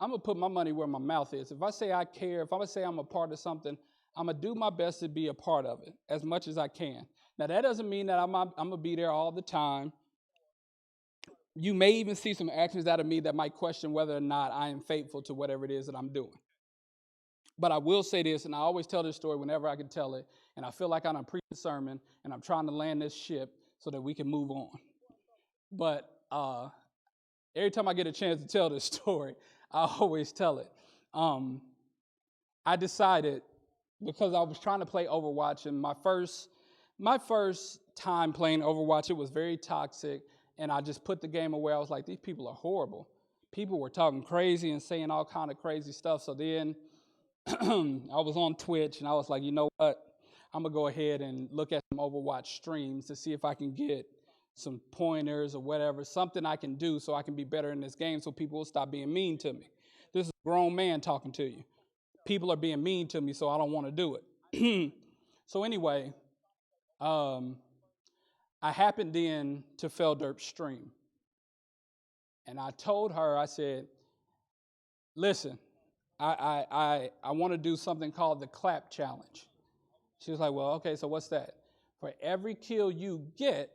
I'm going to put my money where my mouth is. If I say I care, if I'm going to say I'm a part of something, I'm going to do my best to be a part of it as much as I can. Now, that doesn't mean that I'm going to be there all the time. You may even see some actions out of me that might question whether or not I am faithful to whatever it is that I'm doing. But I will say this, and I always tell this story whenever I can tell it, and I feel like I'm preaching a sermon, and I'm trying to land this ship so that we can move on. But every time I get a chance to tell this story, I always tell it. I decided, because I was trying to play Overwatch, and my first time playing Overwatch, it was very toxic, and I just put the game away. I was like, these people are horrible. People were talking crazy and saying all kind of crazy stuff. So then I was on Twitch, and I was like, you know what? I'm going to go ahead and look at some Overwatch streams to see if I can get some pointers or whatever, something I can do so I can be better in this game so people will stop being mean to me. This is a grown man talking to you. People are being mean to me, so I don't want to do it. So anyway, I happened then to failderp's stream. And I told her, I said, listen, I want to do something called the clap challenge. She was like, well, okay, so what's that? For every kill you get,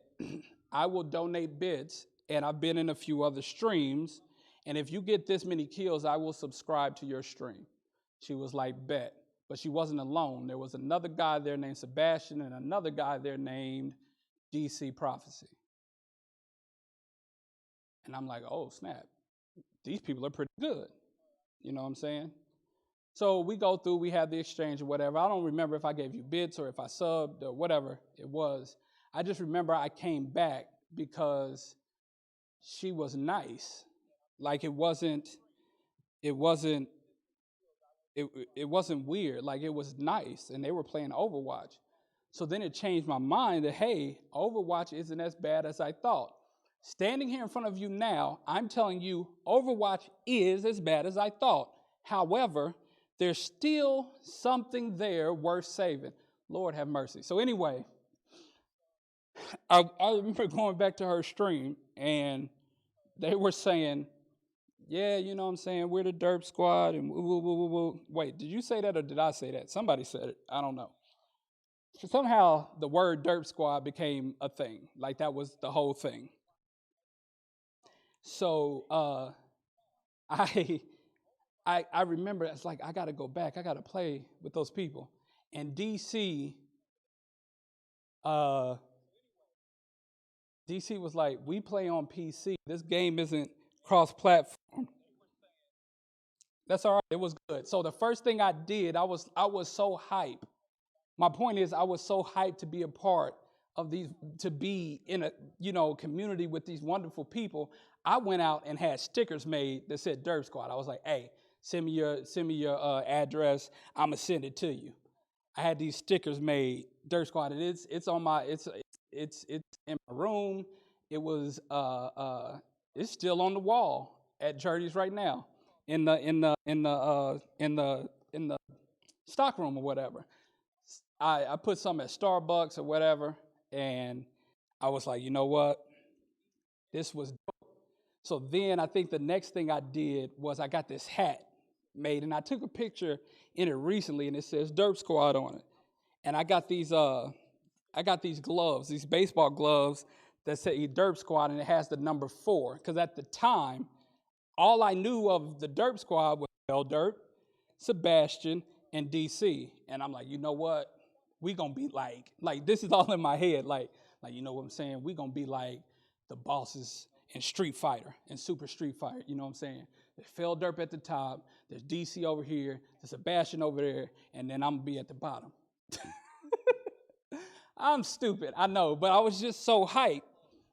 I will donate bits, and I've been in a few other streams, and if you get this many kills, I will subscribe to your stream. She was like, bet. But she wasn't alone. There was another guy there named Sebastian and another guy there named DC Prophecy. And I'm like, oh, snap. These people are pretty good. You know what I'm saying? So we go through, we have the exchange or whatever. I don't remember if I gave you bits or if I subbed or whatever it was. I just remember I came back because she was nice. Like it wasn't weird. Like it was nice, and they were playing Overwatch. So then it changed my mind that, hey, Overwatch isn't as bad as I thought. Standing here in front of you now, I'm telling you Overwatch is as bad as I thought. However, there's still something there worth saving. Lord have mercy. So anyway, I remember going back to her stream, and they were saying, yeah, you know what I'm saying, we're the Derp Squad, and woo. Wait, did you say that or did I say that? Somebody said it. I don't know. Somehow the word Derp Squad became a thing. Like that was the whole thing. So I remember it's like I got to go back. I got to play with those people. And DC was like, we play on PC. This game isn't cross-platform. That's all right. It was good. So the first thing I did, I was so hyped. My point is, I was so hyped to be a part of these, to be in a community with these wonderful people. I went out and had stickers made that said Derp Squad. I was like, hey, send me your address. I'ma send it to you. I had these stickers made, Derp Squad, and it's on my it's in my room. It was it's still on the wall at Journeys right now in the stock room or whatever. I put some at Starbucks or whatever, and I was like, you know what? This was dope. So then I think the next thing I did was I got this hat made, and I took a picture in it recently, and it says Derp Squad on it. And I got these gloves, these baseball gloves that say Derp Squad, and it has the number 4. Because at the time, all I knew of the Derp Squad was failderp, Sebastian, and DC. And I'm like, you know what? We gonna be like this is all in my head. Like you know what I'm saying? We gonna be like the bosses in Street Fighter and Super Street Fighter. You know what I'm saying? There's failderp at the top. There's DC over here. There's Sebastian over there, and then I'm gonna be at the bottom. I'm stupid, I know, but I was just so hyped.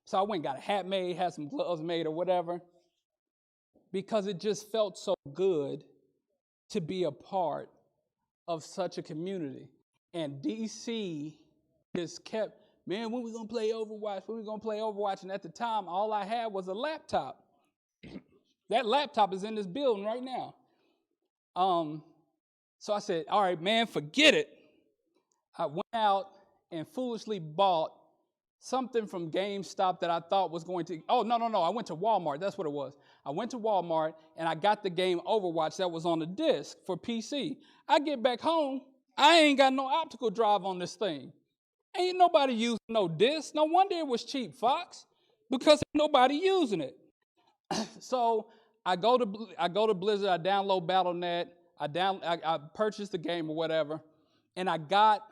So I went and got a hat made, had some gloves made or whatever, because it just felt so good to be a part of such a community. And DC just kept, man, when we gonna play Overwatch? When we gonna play Overwatch? And at the time, all I had was a laptop. That laptop is in this building right now. So I said, all right, man, forget it. I went out and foolishly bought something from GameStop that I thought was going to, oh, no. I went to Walmart. That's what it was. I went to Walmart and I got the game Overwatch that was on the disc for PC. I get back home, I ain't got no optical drive on this thing. Ain't nobody using no disc. No wonder it was cheap, Fox, because ain't nobody using it. So I go to Blizzard, I download Battle.net, I purchased the game or whatever, and I got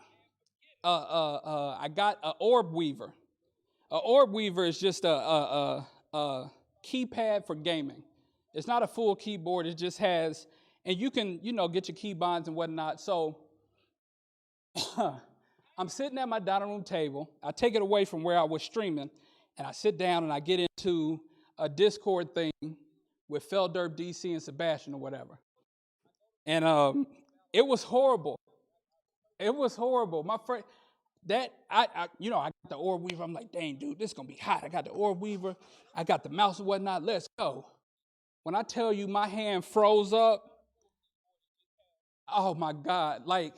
a Orb Weaver. A Orb Weaver is just a keypad for gaming. It's not a full keyboard. It just has, and you can, get your keybinds and whatnot. So I'm sitting at my dining room table. I take it away from where I was streaming, and I sit down and I get into a Discord thing with failderp DC and Sebastian or whatever. And it was horrible. It was horrible. My friend, I got the Orb Weaver. I'm like, dang, dude, this is gonna be hot. I got the Orb Weaver. I got the mouse and whatnot. Let's go. When I tell you my hand froze up, oh my God. Like,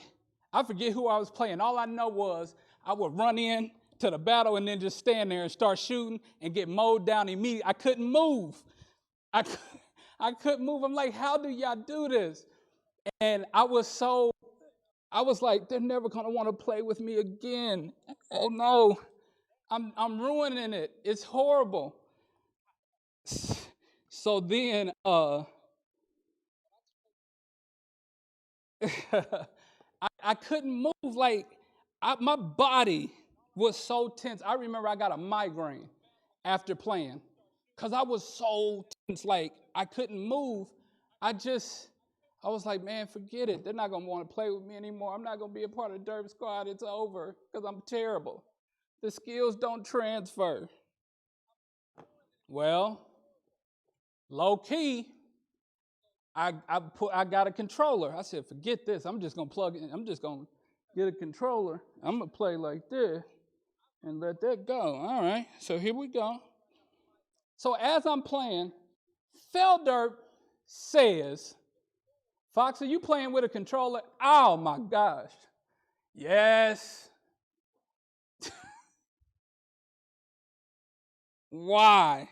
I forget who I was playing. All I know was I would run in to the battle and then just stand there and start shooting and get mowed down immediately. I couldn't move. I couldn't move. I'm like, how do y'all do this? And I was like, they're never gonna want to play with me again. Oh no, I'm ruining it. It's horrible. So then I couldn't move. Like, my body was so tense. I remember I got a migraine after playing because I was so tense. Like, I couldn't move. I was like, man, forget it. They're not going to want to play with me anymore. I'm not going to be a part of the Derp squad. It's over because I'm terrible. The skills don't transfer. Well, low key, I got a controller. I said, forget this. I'm just going to plug in. I'm just going to get a controller. I'm going to play like this and let that go. All right, so here we go. So as I'm playing, failderp says, Fox, are you playing with a controller? Oh my gosh. Yes. Why?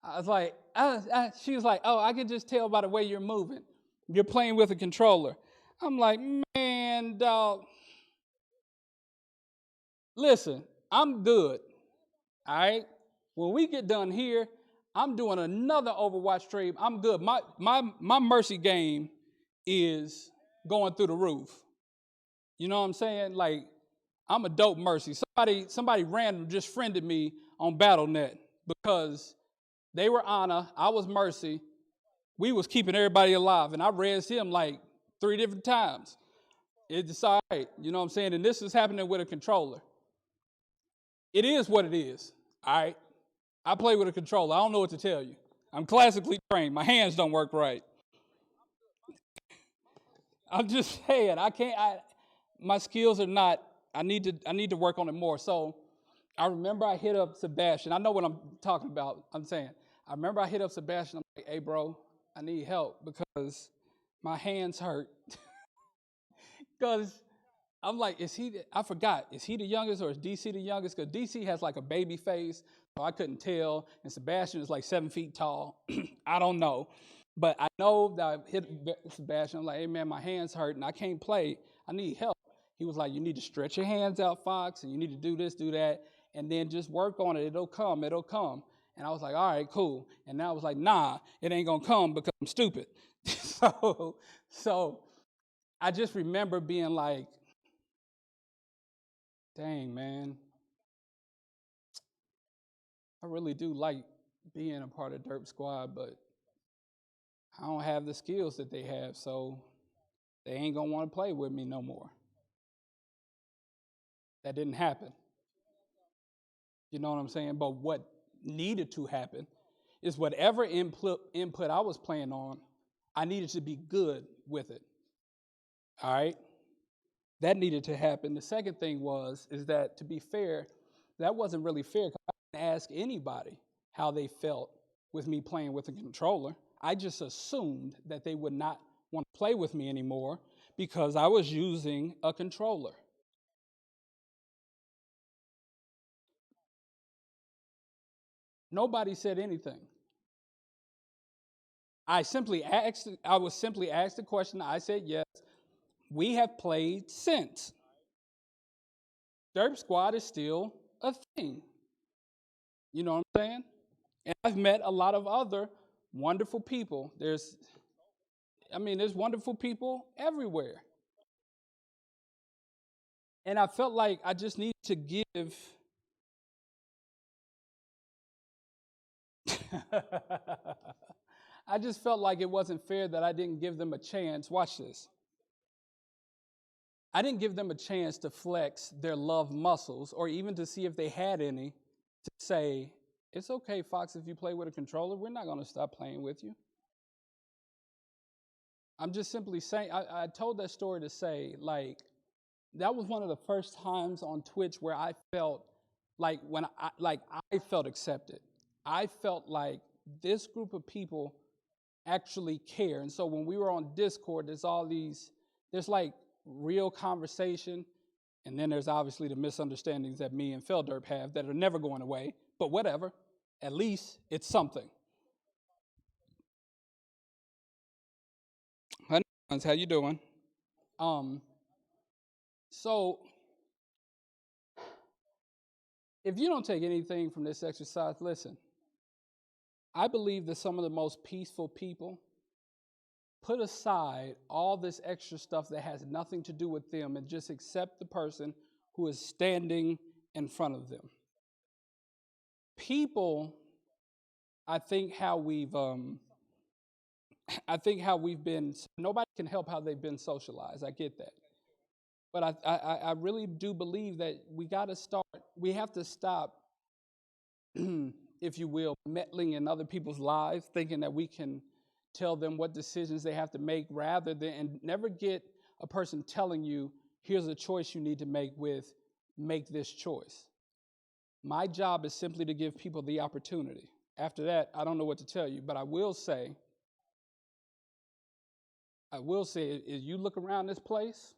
I was like, she was like, oh, I can just tell by the way you're moving. You're playing with a controller. I'm like, man, dog. Listen, I'm good. All right. When we get done here, I'm doing another Overwatch stream. I'm good. My mercy game is going through the roof. You know what I'm saying? Like, I'm a dope mercy. Somebody random just friended me on Battle.net because they were Ana, I was Mercy. We was keeping everybody alive, and I raised him like 3 different times. It's all right, you know what I'm saying? And this is happening with a controller. It is what it is, all right? I play with a controller. I don't know what to tell you. I'm classically trained. My hands don't work right. I'm just saying, my skills are not, I need to work on it more. So I remember I hit up Sebastian. I know what I'm talking about. I'm saying, I remember I hit up Sebastian. I'm like, hey, bro, I need help because my hands hurt. Because I'm like, I forgot, is he the youngest or is DC the youngest? Because DC has like a baby face, so I couldn't tell. And Sebastian is like 7 feet tall. I don't know. But I know that I hit Sebastian. I'm like, hey, man, my hands hurt and I can't play. I need help. He was like, you need to stretch your hands out, Fox, and you need to do this, do that, and then just work on it. It'll come. And I was like, all right, cool. And now I was like, nah, it ain't going to come because I'm stupid. so I just remember being like, dang, man, I really do like being a part of Derp Squad, but I don't have the skills that they have, so they ain't going to want to play with me no more. That didn't happen. You know what I'm saying? But what needed to happen is whatever input I was playing on, I needed to be good with it. All right? That needed to happen. The second thing is that, to be fair, that wasn't really fair. I didn't ask anybody how they felt with me playing with a controller. I just assumed that they would not want to play with me anymore because I was using a controller. Nobody said anything. I was simply asked the question. I said yes. We have played since. Derp Squad is still a thing. You know what I'm saying? And I've met a lot of other wonderful people. There's wonderful people everywhere. And I felt like I just need to give I just felt like it wasn't fair that I didn't give them a chance. Watch this. I didn't give them a chance to flex their love muscles or even to see if they had any to say, it's okay, Fox, if you play with a controller, we're not going to stop playing with you. I'm just simply saying, I told that story to say, like, that was one of the first times on Twitch where I felt like I felt accepted. I felt like this group of people actually care. And so when we were on Discord, there's like real conversation. And then there's obviously the misunderstandings that me and failderp have that are never going away. But whatever, at least it's something. Honey, how you doing? So if you don't take anything from this exercise, listen. I believe that some of the most peaceful people put aside all this extra stuff that has nothing to do with them and just accept the person who is standing in front of them. People, I think how we've been, nobody can help how they've been socialized. I get that. But I really do believe that we have to stop, if you will, meddling in other people's lives, thinking that we can tell them what decisions they have to make and never get a person telling you, here's a choice you need to make this choice. My job is simply to give people the opportunity. After that, I don't know what to tell you, but I will say, as you look around this place,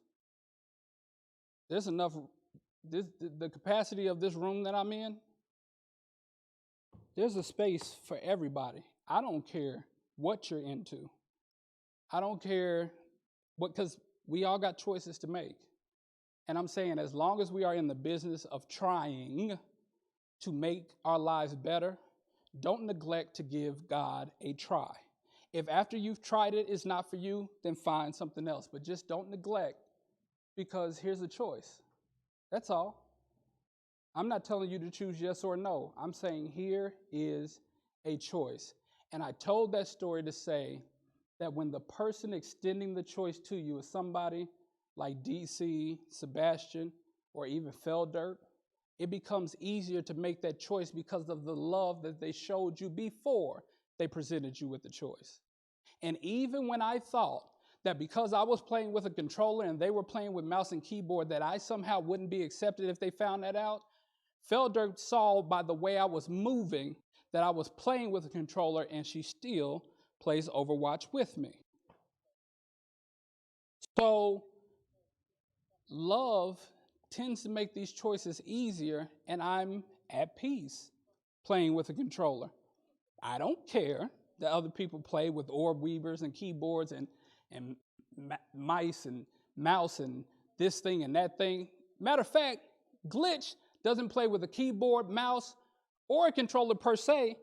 there's enough, the capacity of this room that I'm in, there's a space for everybody. I don't care what you're into. I don't care because we all got choices to make. And I'm saying as long as we are in the business of trying to make our lives better, don't neglect to give God a try. If after you've tried it's not for you, then find something else. But just don't neglect, because here's a choice. That's all. I'm not telling you to choose yes or no. I'm saying here is a choice. And I told that story to say that when the person extending the choice to you is somebody like DC, Sebastian, or even failderp, it becomes easier to make that choice because of the love that they showed you before they presented you with the choice. And even when I thought that because I was playing with a controller and they were playing with mouse and keyboard that I somehow wouldn't be accepted if they found that out, failderp saw by the way I was moving that I was playing with a controller, and she still plays Overwatch with me. So love tends to make these choices easier, and I'm at peace playing with a controller. I don't care that other people play with orb weavers and keyboards and mice and mouse and this thing and that thing. Matter of fact, Glitch doesn't play with a keyboard, mouse, or a controller per se.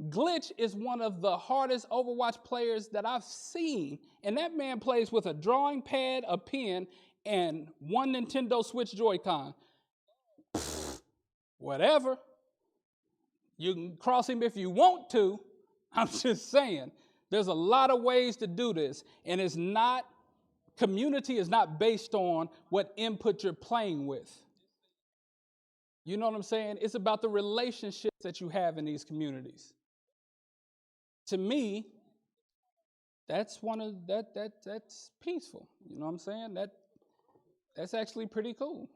Glitch is one of the hardest Overwatch players that I've seen. And that man plays with a drawing pad, a pen, and one Nintendo Switch Joy-Con. Whatever. You can cross him if you want to. I'm just saying. There's a lot of ways to do this. And community is not based on what input you're playing with. You know what I'm saying? It's about the relationships that you have in these communities. To me, that's that's peaceful. You know what I'm saying? That's actually pretty cool.